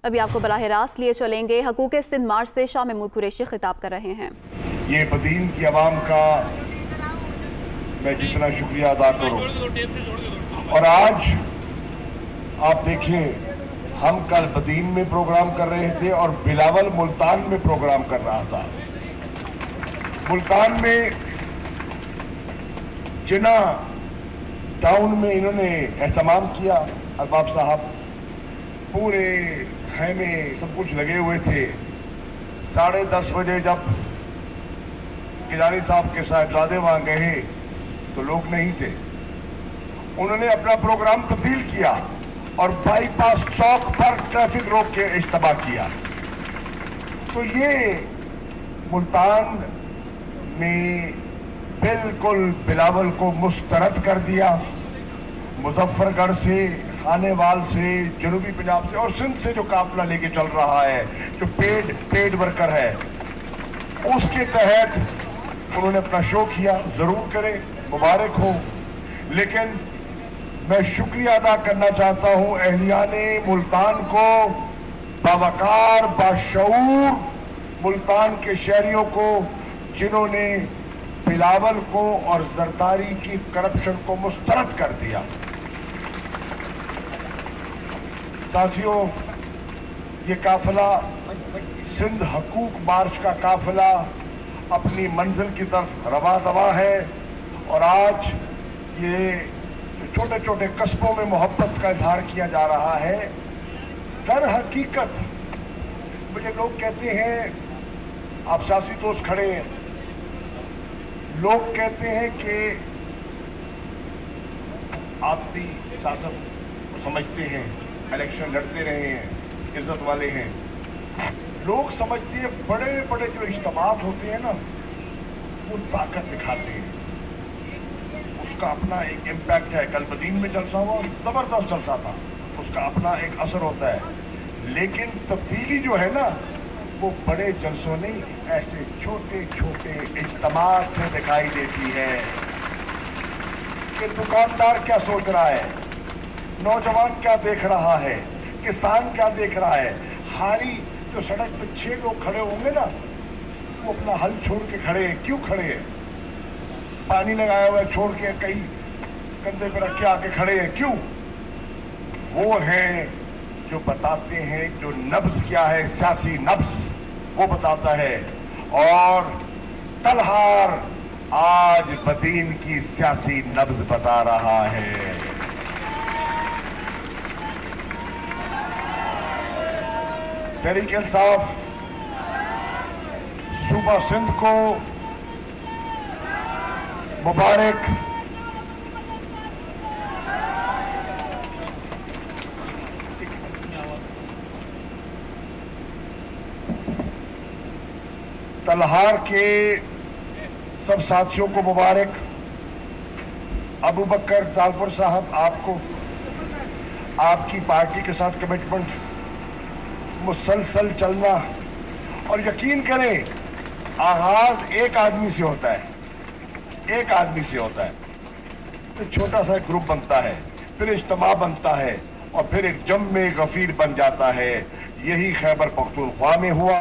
अभी आपको बराह रास्त लिए चलेंगे। हकूक़ सिंध मार्च से शाह महमूद कुरैशी खिताब कर रहे हैं। ये बदीन की आवाम का मैं जितना शुक्रिया अदा करूं, और आज आप देखिए, हम कल बदीन में प्रोग्राम कर रहे थे और बिलावल मुल्तान में प्रोग्राम कर रहा था। मुल्तान में जिना टाउन में इन्होंने एहतमाम किया, अरबाब साहब पूरे खैमे सब कुछ लगे हुए थे। 10:30 बजे जब गिलानी साहब के साहिबजादे वहां गए तो लोग नहीं थे। उन्होंने अपना प्रोग्राम तब्दील किया और बाईपास चौक पर ट्रैफिक रोक के इज्तिमा किया। तो ये मुल्तान ने बिल्कुल बिलावल को मुस्तरद कर दिया। मुजफ्फरगढ़ से, खानेवाल से, जनूबी पंजाब से और सिंध से जो काफिला लेके चल रहा है, जो पेड वर्कर है, उसके तहत उन्होंने अपना शो किया। जरूर करें, मुबारक हो। लेकिन मैं शुक्रिया अदा करना चाहता हूं अहलियाने मुल्तान को, बावकार बाशऊर मुल्तान के शहरियों को, जिन्होंने बिलावल को और जरदारी की करप्शन को मुस्तरद कर दिया। साथियों, ये काफिला सिंध हकूक मार्च का काफिला अपनी मंजिल की तरफ रवा दवा है। और आज ये छोटे छोटे कस्बों में मोहब्बत का इजहार किया जा रहा है। दर हकीकत मुझे लोग कहते हैं, आप सियासी दोस्त खड़े हैं, लोग कहते हैं कि आप भी सियासत को समझते हैं, इलेक्शन लड़ते रहे हैं, इज्जत वाले हैं। लोग समझते हैं बड़े बड़े जो इज्तिमात होते हैं ना, वो ताकत दिखाते हैं, उसका अपना एक इम्पैक्ट है। कल बदीन में जलसा हुआ, जबरदस्त जलसा था, उसका अपना एक असर होता है। लेकिन तब्दीली जो है ना, वो बड़े जलसों नहीं, ऐसे छोटे छोटे इज्तिमात से दिखाई देती है। कि दुकानदार क्या सोच रहा है, नौजवान क्या देख रहा है, किसान क्या देख रहा है। हारी जो सड़क पे 6 लोग खड़े होंगे ना, वो अपना हल छोड़ के खड़े हैं। क्यों खड़े हैं? पानी लगाया हुआ है, छोड़ के कई कंधे पे रख के आके खड़े हैं। क्यों? वो हैं जो बताते हैं, जो नब्ज क्या है, सियासी नब्ज वो बताता है। और तलहार आज बदीन की सियासी नब्ज बता रहा है। तहरीक इंसाफ सूबा सिंध को मुबारक। तलहार के सब साथियों को मुबारक। अबू बकर तालपुर साहब, आपको आपकी पार्टी के साथ कमिटमेंट, मुसलसल चलना, और यकीन करें आगाज एक आदमी से होता है, एक आदमी से होता है। तो छोटा सा ग्रुप बनता है, फिर इज्तिमा बनता है, और फिर एक जम में गफीर बन जाता है। यही खैबर पख्तूनख्वा में हुआ।